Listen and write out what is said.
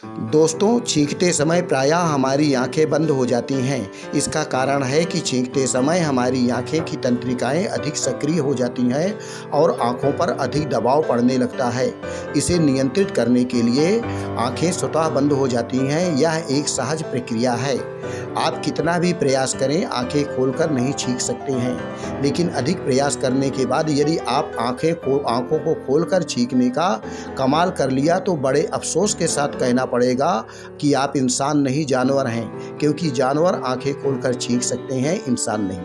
दोस्तों, छींकते समय प्रायः हमारी आंखें बंद हो जाती हैं। इसका कारण है कि छींकते समय हमारी आंखें की तंत्रिकाएं अधिक सक्रिय हो जाती हैं और आंखों पर अधिक दबाव पड़ने लगता है। इसे नियंत्रित करने के लिए आंखें स्वतः बंद हो जाती हैं। यह एक सहज प्रक्रिया है। आप कितना भी प्रयास करें, आंखें खोलकर नहीं छींक सकते हैं। लेकिन अधिक प्रयास करने के बाद यदि आप आंखों को खोलकर छींकने का कमाल कर लिया तो बड़े अफसोस के साथ कहना पड़ेगा कि आप इंसान नहीं जानवर हैं, क्योंकि जानवर आंखें खोलकर छींक सकते हैं, इंसान नहीं।